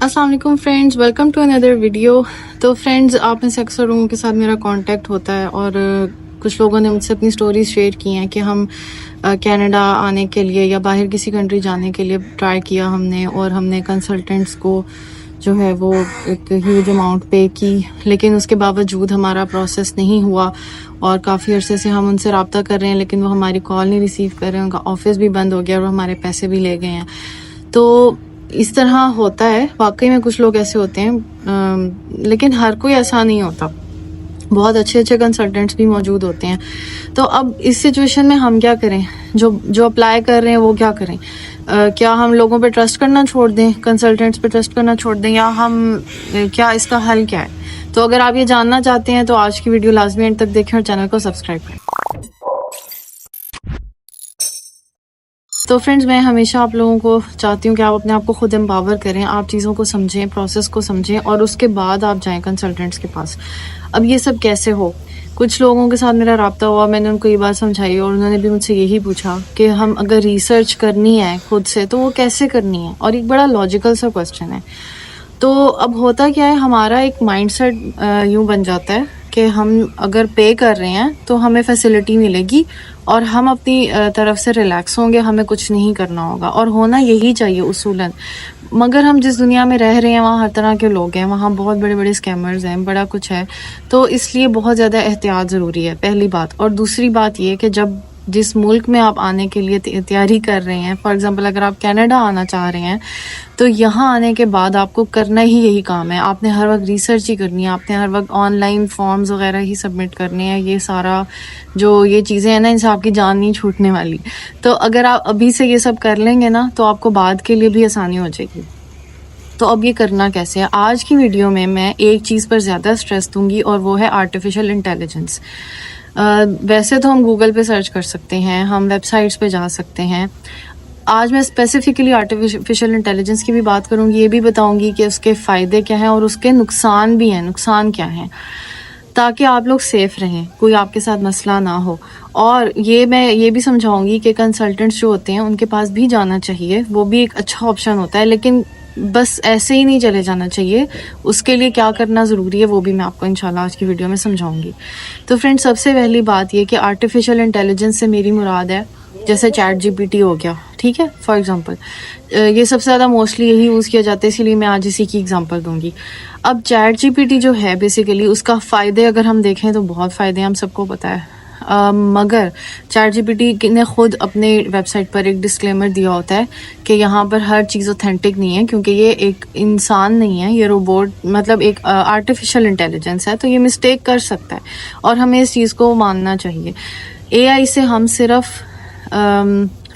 السلام علیکم friends, welcome to another video. تو فرینڈز، آپ میں سے اکثر لوگوں کے ساتھ میرا کانٹیکٹ ہوتا ہے اور کچھ لوگوں نے مجھ سے اپنی سٹوریز شیئر کی ہیں کہ ہم کینیڈا آنے کے لیے یا باہر کسی کنٹری جانے کے لیے ٹرائی کیا ہم نے، اور ہم نے کنسلٹنٹس کو جو ہے وہ ایک ہیوج اماؤنٹ پے کی، لیکن اس کے باوجود ہمارا پروسیس نہیں ہوا اور کافی عرصے سے ہم ان سے رابطہ کر رہے ہیں لیکن وہ ہماری کال نہیں ریسیو کر رہے ہیں، ان کا آفس بھی بند ہو گیا اور ہمارے پیسے بھی لے گئے ہیں۔ تو اس طرح ہوتا ہے، واقعی میں کچھ لوگ ایسے ہوتے ہیں، لیکن ہر کوئی ایسا نہیں ہوتا، بہت اچھے اچھے کنسلٹنٹس بھی موجود ہوتے ہیں۔ تو اب اس سچویشن میں ہم کیا کریں؟ جو اپلائی کر رہے ہیں وہ کیا کریں؟ کیا ہم لوگوں پہ ٹرسٹ کرنا چھوڑ دیں، کنسلٹنٹس پہ ٹرسٹ کرنا چھوڑ دیں، یا ہم کیا اس کا حل کیا ہے؟ تو اگر آپ یہ جاننا چاہتے ہیں تو آج کی ویڈیو لازمی اینڈ تک دیکھیں اور چینل کو سبسکرائب کریں۔ تو فرینڈز، میں ہمیشہ آپ لوگوں کو چاہتی ہوں کہ آپ اپنے آپ کو خود امپاور کریں، آپ چیزوں کو سمجھیں، پروسیس کو سمجھیں، اور اس کے بعد آپ جائیں کنسلٹنٹس کے پاس۔ اب یہ سب کیسے ہو؟ کچھ لوگوں کے ساتھ میرا رابطہ ہوا، میں نے ان کو یہ بات سمجھائی اور انہوں نے بھی مجھ سے یہی پوچھا کہ ہم اگر ریسرچ کرنی ہے خود سے تو وہ کیسے کرنی ہے، اور ایک بڑا لاجیکل سا کوسچن ہے۔ تو اب ہوتا کیا ہے، ہمارا ایک مائنڈ سیٹ یوں بن جاتا ہے کہ ہم اگر پے کر رہے ہیں تو ہمیں فیسلٹی ملے گی اور ہم اپنی طرف سے ریلیکس ہوں گے، ہمیں کچھ نہیں کرنا ہوگا، اور ہونا یہی چاہیے اصولاً۔ مگر ہم جس دنیا میں رہ رہے ہیں وہاں ہر طرح کے لوگ ہیں، وہاں بہت بڑے بڑے اسکیمرز ہیں، بڑا کچھ ہے، تو اس لیے بہت زیادہ احتیاط ضروری ہے، پہلی بات۔ اور دوسری بات یہ کہ جس ملک میں آپ آنے کے لیے تیاری کر رہے ہیں، فار ایگزامپل اگر آپ کینیڈا آنا چاہ رہے ہیں تو یہاں آنے کے بعد آپ کو کرنا ہی یہی کام ہے، آپ نے ہر وقت ریسرچ ہی کرنی ہے، آپ نے ہر وقت آن لائن فارمز وغیرہ ہی سبمٹ کرنے ہیں، یہ سارا جو یہ چیزیں ہیں نا، ان سے آپ کی جان نہیں چھوٹنے والی۔ تو اگر آپ ابھی سے یہ سب کر لیں گے نا تو آپ کو بعد کے لیے بھی آسانی ہو جائے گی۔ تو اب یہ کرنا کیسے ہے؟ آج کی ویڈیو میں ایک چیز پر زیادہ اسٹریس دوں گی، اور وہ ہے آرٹیفیشل انٹیلیجنس۔ ویسے تو ہم گوگل پہ سرچ کر سکتے ہیں، ہم ویب سائٹس پہ جا سکتے ہیں۔ آج میں اسپیسیفکلی آرٹیفیشل انٹیلیجنس کی بھی بات کروں گی، یہ بھی بتاؤں گی کہ اس کے فائدے کیا ہیں اور اس کے نقصان بھی ہیں، نقصان کیا ہیں، تاکہ آپ لوگ سیف رہیں، کوئی آپ کے ساتھ مسئلہ نہ ہو۔ اور میں یہ بھی سمجھاؤں گی کہ کنسلٹنٹس جو ہوتے ہیں ان کے پاس بھی جانا چاہیے، وہ بھی ایک اچھا آپشن ہوتا ہے، لیکن بس ایسے ہی نہیں چلے جانا چاہیے، اس کے لیے کیا کرنا ضروری ہے وہ بھی میں آپ کو انشاءاللہ آج کی ویڈیو میں سمجھاؤں گی۔ تو فرینڈ، سب سے پہلی بات یہ کہ آرٹیفیشل انٹیلیجنس سے میری مراد ہے جیسے چیٹ جی پی ٹی ہو گیا، ٹھیک ہے، فار ایگزامپل یہ سب سے زیادہ موسٹلی یہی یوز کیا جاتا ہے، اسی لیے میں آج اسی کی ایگزامپل دوں گی۔ اب چیٹ جی پی ٹی جو ہے بیسیکلی اس کا فائدے اگر ہم دیکھیں تو بہت فائدے ہیں، ہم سب کو پتہ ہے، مگر چیٹ جی پی ٹی نے خود اپنے ویب سائٹ پر ایک ڈسکلیمر دیا ہوتا ہے کہ یہاں پر ہر چیز اوتھینٹک نہیں ہے، کیونکہ یہ ایک انسان نہیں ہے، یہ روبوٹ، مطلب ایک آرٹیفیشل انٹیلیجنس ہے، تو یہ مسٹیک کر سکتا ہے اور ہمیں اس چیز کو ماننا چاہیے۔ اے آئی سے ہم صرف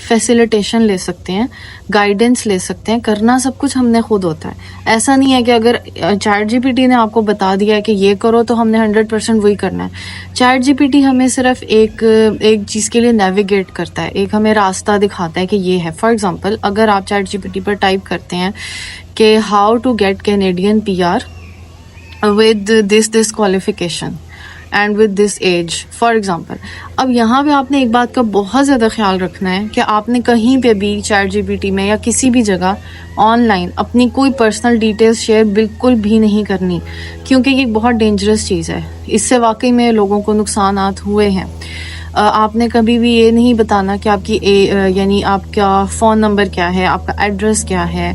فیسیلیٹیشن لے سکتے ہیں، گائیڈنس لے سکتے ہیں، کرنا سب کچھ ہم نے خود ہوتا ہے۔ ایسا نہیں ہے کہ اگر چیٹ جی پی ٹی نے آپ کو بتا دیا ہے کہ یہ کرو تو ہم نے 100% وہی کرنا ہے۔ چیٹ جی پی ٹی ہمیں صرف ایک چیز کے لیے نیویگیٹ کرتا ہے، ایک ہمیں راستہ دکھاتا ہے کہ یہ ہے۔ فار ایگزامپل اگر آپ چیٹ جی پی ٹی پر ٹائپ کرتے ہیں کہ how to get Canadian P R with this qualification and with this age, for example, اب یہاں پہ آپ نے ایک بات کا بہت زیادہ خیال رکھنا ہے کہ آپ نے کہیں پہ بھی چیٹ جی پی ٹی میں یا کسی بھی جگہ آن لائن اپنی کوئی پرسنل ڈیٹیلز شیئر بالکل بھی نہیں کرنی، کیونکہ یہ بہت ڈینجرس چیز ہے، اس سے واقعی میں لوگوں کو نقصانات ہوئے ہیں۔ آپ نے کبھی بھی یہ نہیں بتانا کہ آپ کی یعنی آپ کا فون نمبر کیا ہے، آپ کا ایڈریس کیا ہے،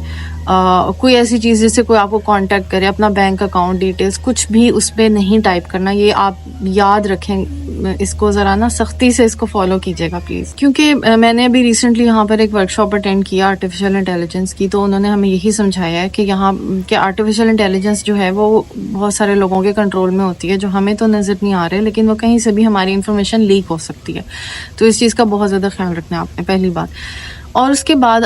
کوئی ایسی چیز جس سے کوئی آپ کو کانٹیکٹ کرے، اپنا بینک اکاؤنٹ ڈیٹیلز کچھ بھی اس پہ نہیں ٹائپ کرنا، یہ آپ یاد رکھیں، اس کو ذرا نا سختی سے اس کو فالو کیجیے گا پلیز۔ کیونکہ میں نے ابھی ریسنٹلی یہاں پر ایک ورک شاپ اٹینڈ کیا آرٹیفیشل انٹیلیجنس کی، تو انہوں نے ہمیں یہی سمجھایا ہے کہ یہاں کہ آرٹیفیشل انٹیلیجنس جو ہے وہ بہت سارے لوگوں کے کنٹرول میں ہوتی ہے، جو ہمیں تو نظر نہیں آ رہے، لیکن وہ کہیں سے بھی ہماری انفارمیشن لیک ہو سکتی ہے، تو اس چیز کا بہت زیادہ خیال رکھنا ہے آپ نے، پہلی بات۔ اور اس کے بعد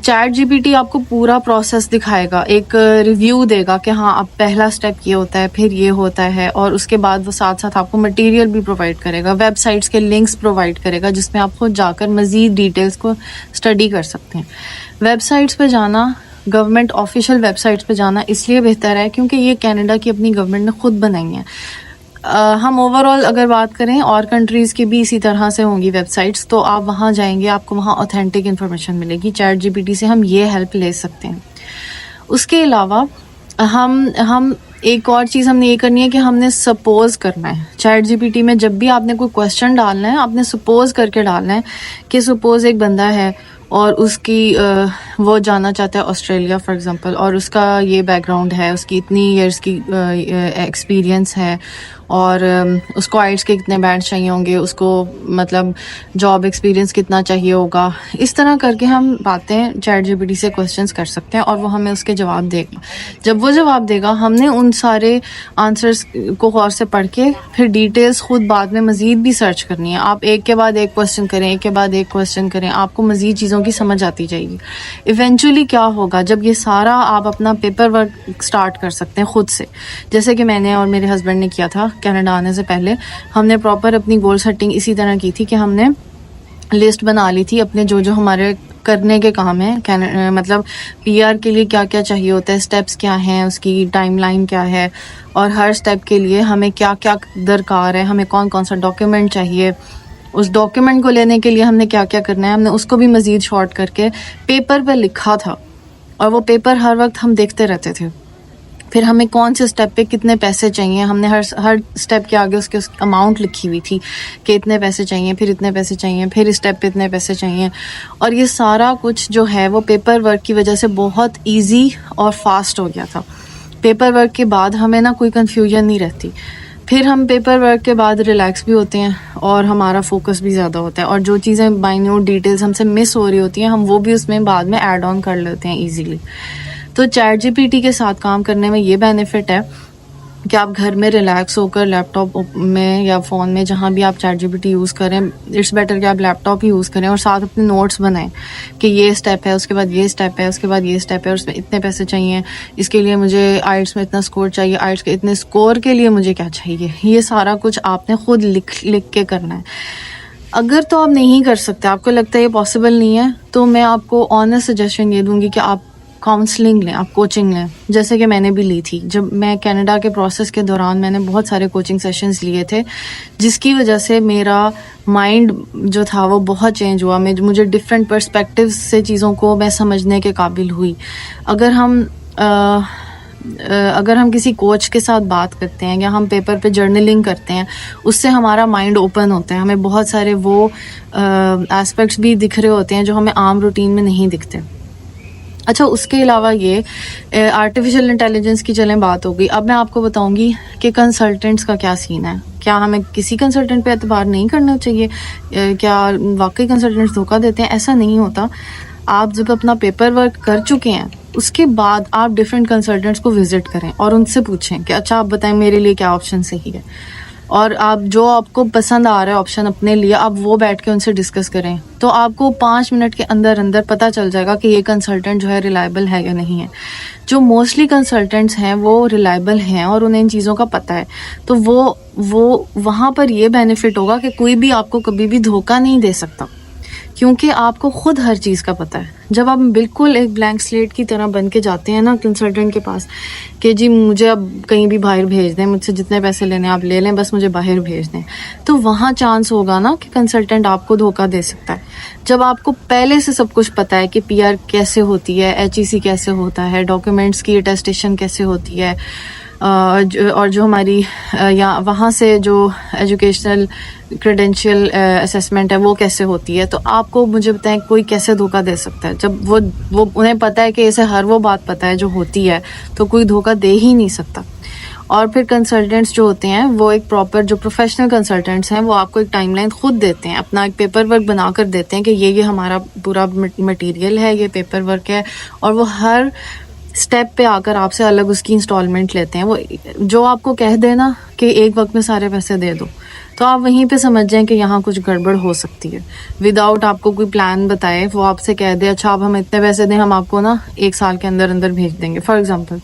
چیٹ جی پی ٹی آپ کو پورا پروسیس دکھائے گا، ایک ریویو دے گا کہ ہاں اب پہلا سٹیپ یہ ہوتا ہے، پھر یہ ہوتا ہے، اور اس کے بعد وہ ساتھ ساتھ آپ کو مٹیریل بھی پرووائڈ کرے گا، ویب سائٹس کے لنکس پرووائڈ کرے گا جس میں آپ خود جا کر مزید ڈیٹیلز کو اسٹڈی کر سکتے ہیں۔ ویب سائٹس پہ جانا، گورنمنٹ آفیشیل ویب سائٹس پہ جانا اس لیے بہتر ہے کیونکہ یہ کینیڈا کی اپنی گورنمنٹ نے خود بنائی ہیں۔ ہم اوور آل اگر بات کریں اور کنٹریز کی بھی اسی طرح سے ہوں گی ویب سائٹس، تو آپ وہاں جائیں گے، آپ کو وہاں اوتھینٹک انفارمیشن ملے گی، چیٹ جی پی ٹی سے ہم یہ ہیلپ لے سکتے ہیں۔ اس کے علاوہ ہم ایک اور چیز ہم نے یہ کرنی ہے کہ ہم نے سپوز کرنا ہے. چیٹ جی پی ٹی میں جب بھی آپ نے کوئی کویشچن ڈالنا ہے آپ نے سپوز کر کے ڈالنا ہے کہ سپوز ایک بندہ ہے اور اس کی وہ جانا چاہتا ہے آسٹریلیا فار ایگزامپل، اور اس کا یہ بیک گراؤنڈ ہے، اس کی اتنی ایئرس کی ایکسپیرینس ہے، اور اس کو آئلٹس کے کتنے بینڈ چاہیے ہوں گے، اس کو مطلب جاب ایکسپیرینس کتنا چاہیے ہوگا. اس طرح کر کے ہم باتیں چیٹ جی پی ٹی سے کویشچنس کر سکتے ہیں اور وہ ہمیں اس کے جواب دے گا. جب وہ جواب دے گا ہم نے ان سارے آنسرس کو غور سے پڑھ کے پھر ڈیٹیلز خود بعد میں مزید بھی سرچ کرنی ہے. آپ ایک کے بعد ایک کویشچن کریں، ایک کے بعد ایک کویشچن کریں، آپ کو مزید چیزوں کی سمجھ آتی جائے گی. ایونچولی کیا ہوگا جب یہ سارا آپ اپنا پیپر ورک سٹارٹ کر سکتے ہیں خود سے، جیسے کہ میں نے اور میرے ہسبینڈ نے کیا تھا کینیڈا آنے سے پہلے. ہم نے پراپر اپنی گول سیٹنگ اسی طرح کی تھی کہ ہم نے لسٹ بنا لی تھی اپنے جو ہمارے کرنے کے کام ہیں، مطلب پی آر کے لیے کیا کیا چاہیے ہوتا ہے، اسٹیپس کیا ہیں، اس کی ٹائم لائن کیا ہے، اور ہر اسٹیپ کے لیے ہمیں کیا کیا درکار ہے، ہمیں کون کون سا ڈاکیومنٹ چاہیے، اس ڈاکیومنٹ کو لینے کے لیے ہم نے کیا کیا کرنا ہے. ہم نے اس کو بھی مزید شارٹ کر کے پیپر پہ لکھا تھا، اور وہ پیپر ہر وقت ہم دیکھتے رہتے تھے. پھر ہمیں کون سے اسٹیپ پہ کتنے پیسے چاہیے، ہم نے ہر اسٹیپ کے آگے اس کی اماؤنٹ لکھی ہوئی تھی کہ اتنے پیسے چاہیے، پھر اتنے پیسے چاہیے، پھر اسٹیپ پہ اتنے پیسے چاہیے. اور یہ سارا کچھ جو ہے وہ پیپر ورک کی وجہ سے بہت ایزی اور فاسٹ ہو گیا تھا. پیپر ورک کے بعد ہمیں نا کوئی کنفیوژن نہیں رہتی. پھر ہم پیپر ورک کے بعد ریلیکس بھی ہوتے ہیں اور ہمارا فوکس بھی زیادہ ہوتا ہے، اور جو چیزیں مائنیوٹ ڈیٹیلز ہم سے مس ہو رہی ہوتی ہیں ہم وہ بھی اس میں بعد میں ایڈ آن کر لیتے ہیں ایزیلی. تو چیٹ جی پی ٹی کے ساتھ کام کرنے میں یہ بینیفٹ ہے کہ آپ گھر میں ریلیکس ہو کر لیپ ٹاپ میں یا فون میں جہاں بھی آپ ChatGPT use کریں، اٹس بیٹر کہ آپ لیپ ٹاپ ہی یوز کریں اور ساتھ اپنے نوٹس بنائیں کہ یہ اسٹیپ ہے، اس کے بعد یہ اسٹیپ ہے، اس کے بعد یہ اسٹیپ ہے، اور اس میں اتنے پیسے چاہیے، اس کے لیے مجھے آئلٹس میں اتنا اسکور چاہیے، آئلٹس کے اتنے اسکور کے لیے مجھے کیا چاہیے. یہ سارا کچھ آپ نے خود لکھ کے کرنا ہے. اگر تو آپ نہیں کر سکتے، آپ کو لگتا ہے یہ پاسبل نہیں ہے، تو میں آپ کو آنیسٹ سجیشن یہ دوں گی کہ آپ کاؤنسلنگ لیں، آپ کوچنگ لیں، جیسے کہ میں نے بھی لی تھی. جب میں کینیڈا کے پروسیس کے دوران میں نے بہت سارے کوچنگ سیشنز لیے تھے، جس کی وجہ سے میرا مائنڈ جو تھا وہ بہت چینج ہوا. مجھے ڈفرینٹ پرسپیکٹیو سے چیزوں کو میں سمجھنے کے قابل ہوئی. اگر ہم کسی کوچ کے ساتھ بات کرتے ہیں یا ہم پیپر پہ جرنلنگ کرتے ہیں، اس سے ہمارا مائنڈ اوپن ہوتا ہے، ہمیں بہت سارے وہ ایسپیکٹس بھی دکھ رہے ہوتے ہیں جو ہمیں عام روٹین میں نہیں دکھتے. اچھا، اس کے علاوہ یہ آرٹیفیشیل انٹیلیجنس کی چلیں بات ہوگی. اب میں آپ کو بتاؤں گی کہ کنسلٹنٹس کا کیا سین ہے. کیا ہمیں کسی کنسلٹنٹ پہ اعتبار نہیں کرنا چاہیے؟ کیا واقعی کنسلٹنٹس دھوکہ دیتے ہیں؟ ایسا نہیں ہوتا. آپ جب اپنا پیپر ورک کر چکے ہیں اس کے بعد آپ ڈفرینٹ کنسلٹنٹس کو وزٹ کریں اور ان سے پوچھیں کہ اچھا آپ بتائیں میرے لیے کیا آپشن صحیح ہے، اور آپ جو آپ کو پسند آ رہا ہے آپشن اپنے لیے آپ وہ بیٹھ کے ان سے ڈسکس کریں. تو آپ کو 5 منٹ کے اندر پتہ چل جائے گا کہ یہ کنسلٹنٹ جو ہے ریلائبل ہے یا نہیں ہے. جو موسٹلی کنسلٹنٹس ہیں وہ ریلائبل ہیں اور انہیں ان چیزوں کا پتہ ہے، تو وہ وہاں پر یہ بینیفٹ ہوگا کہ کوئی بھی آپ کو کبھی بھی دھوکہ نہیں دے سکتا، کیونکہ آپ کو خود ہر چیز کا پتہ ہے. جب آپ بالکل ایک بلینک سلیٹ کی طرح بن کے جاتے ہیں نا کنسلٹنٹ کے پاس کہ جی مجھے اب کہیں بھی باہر بھیج دیں، مجھ سے جتنے پیسے لینے آپ لے لیں، بس مجھے باہر بھیج دیں، تو وہاں چانس ہوگا نا کہ کنسلٹنٹ آپ کو دھوکہ دے سکتا ہے. جب آپ کو پہلے سے سب کچھ پتہ ہے کہ پی آر کیسے ہوتی ہے، ایچ ای سی کیسے ہوتا ہے، ڈاکیومنٹس کی اٹیسٹیشن کیسے ہوتی ہے، اور جو ہماری یا وہاں سے جو ایجوکیشنل کریڈینشیل اسیسمنٹ ہے وہ کیسے ہوتی ہے، تو آپ کو مجھے بتائیں کوئی کیسے دھوکہ دے سکتا ہے جب وہ انہیں پتہ ہے کہ اسے ہر وہ بات پتہ ہے جو ہوتی ہے، تو کوئی دھوکہ دے ہی نہیں سکتا. اور پھر کنسلٹنٹس جو ہوتے ہیں وہ ایک پراپر جو پروفیشنل کنسلٹنٹس ہیں وہ آپ کو ایک ٹائم لائن خود دیتے ہیں، اپنا ایک پیپر ورک بنا کر دیتے ہیں کہ یہ ہمارا پورا مٹیریل ہے، یہ پیپر ورک ہے، اور وہ ہر اسٹیپ پہ آ کر آپ سے الگ اس کی انسٹالمنٹ لیتے ہیں. وہ جو آپ کو کہہ دے نا کہ ایک وقت میں سارے پیسے دے دو، تو آپ وہیں پہ سمجھ جائیں کہ یہاں کچھ گڑبڑ ہو سکتی ہے. وداؤٹ آپ کو کوئی پلان بتائے وہ آپ سے کہہ دے اچھا آپ ہمیں اتنے پیسے دیں، ہم آپ کو نا 1 سال کے اندر بھیج دیں گے فار ایگزامپل.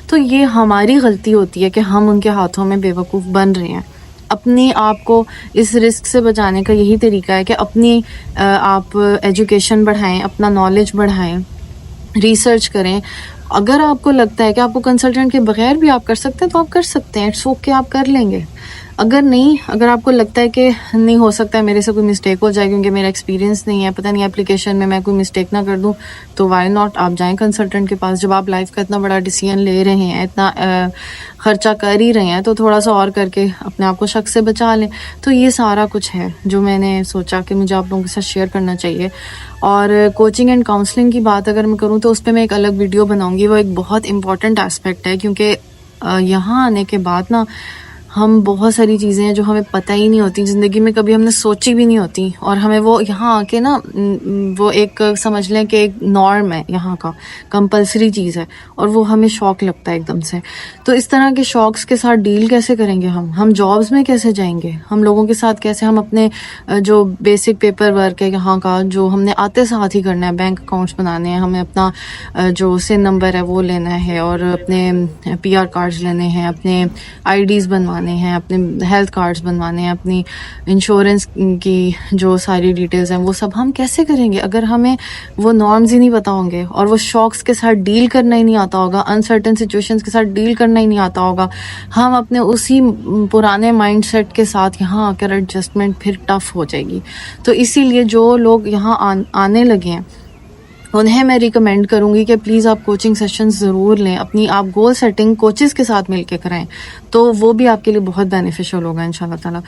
تو یہ ہماری غلطی ہوتی ہے کہ ہم ان کے ہاتھوں میں بے وقوف بن رہے ہیں. اپنی آپ کو اس رسک سے بچانے کا یہی طریقہ ہے کہ اپنی آپ ایجوکیشن بڑھائیں، اپنا نالج بڑھائیں، ریسرچ کریں. اگر آپ کو لگتا ہے کہ آپ کو کنسلٹنٹ کے بغیر بھی آپ کر سکتے ہیں تو آپ کر سکتے ہیں، اٹس اوکے، آپ کر لیں گے. اگر نہیں، اگر آپ کو لگتا ہے کہ نہیں ہو سکتا ہے میرے سے کوئی مسٹیک ہو جائے کیونکہ میرا ایکسپیرینس نہیں ہے، پتہ نہیں اپلیکیشن میں کوئی مسٹیک نہ کر دوں، تو وائی ناٹ، آپ جائیں کنسلٹنٹ کے پاس. جب آپ لائف کا اتنا بڑا ڈیسیژن لے رہے ہیں، اتنا خرچہ کر ہی رہے ہیں، تو تھوڑا سا اور کر کے اپنے آپ کو شک سے بچا لیں. تو یہ سارا کچھ ہے جو میں نے سوچا کہ مجھے آپ لوگوں کے ساتھ شیئر کرنا چاہیے. اور کوچنگ اینڈ کاؤنسلنگ کی بات اگر میں کروں تو اس پہ میں ایک الگ ویڈیو بناؤں گی. وہ ایک بہت امپورٹنٹ اسپیکٹ ہے، کیونکہ یہاں آنے کے بعد نا ہم بہت ساری چیزیں ہیں جو ہمیں پتہ ہی نہیں ہوتی، زندگی میں کبھی ہم نے سوچی بھی نہیں ہوتی، اور ہمیں وہ یہاں آ کے نا وہ ایک سمجھ لیں کہ ایک نارم ہے یہاں کا، کمپلسری چیز ہے، اور وہ ہمیں شوق لگتا ہے ایک دم سے. تو اس طرح کے شوقس کے ساتھ ڈیل کیسے کریں گے ہم جابس میں کیسے جائیں گے، ہم لوگوں کے ساتھ کیسے، ہم اپنے جو بیسک پیپر ورک ہے یہاں کا جو ہم نے آتے ساتھ ہی کرنا ہے، بینک اکاؤنٹس بنانے ہیں، ہمیں اپنا جو سن نمبر ہے وہ لینا ہے، اور اپنے پی آر کارڈز لینے ہیں، اپنے آئی ڈیز بنوانے ہیں، اپنے ہیلتھ کارڈز بنوانے ہیں، اپنی انشورنس کی جو ساری ڈیٹیلز ہیں وہ سب ہم کیسے کریں گے اگر ہمیں وہ نارمز ہی نہیں پتہ ہوں گے، اور وہ شوقس کے ساتھ ڈیل کرنا ہی نہیں آتا ہوگا، انسرٹن سچویشنز کے ساتھ ڈیل کرنا ہی نہیں آتا ہوگا. ہم اپنے اسی پرانے مائنڈ سیٹ کے ساتھ یہاں آ کر ایڈجسٹمنٹ پھر ٹف ہو جائے گی. تو اسی لیے جو لوگ یہاں آنے لگے ہیں انہیں میں ریکمینڈ کروں گی کہ پلیز آپ کوچنگ سیشنز ضرور لیں، اپنی آپ گول سیٹنگ کوچز کے ساتھ مل کے کرائیں، تو وہ بھی آپ کے لیے بہت بینیفیشل ہوگا انشاءاللہ تعالیٰ.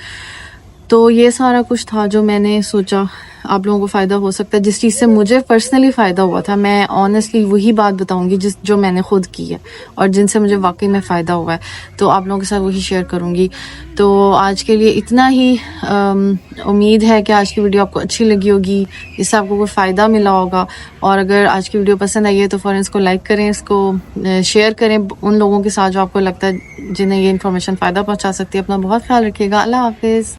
تو یہ سارا کچھ تھا جو میں نے سوچا آپ لوگوں کو فائدہ ہو سکتا ہے. جس چیز سے مجھے پرسنلی فائدہ ہوا تھا میں آنیسٹلی وہی بات بتاؤں گی جو میں نے خود کی ہے اور جن سے مجھے واقعی میں فائدہ ہوا ہے، تو آپ لوگوں کے ساتھ وہی شیئر کروں گی. تو آج کے لیے اتنا ہی. امید ہے کہ آج کی ویڈیو آپ کو اچھی لگی ہوگی، اس سے آپ کو کوئی فائدہ ملا ہوگا. اور اگر آج کی ویڈیو پسند آئی ہے تو فوراً اس کو لائک کریں، اس کو شیئر کریں ان لوگوں کے ساتھ جو آپ کو لگتا ہے جنہیں یہ انفارمیشن فائدہ پہنچا سکتی ہے. اپنا بہت خیال رکھیے گا. اللہ حافظ.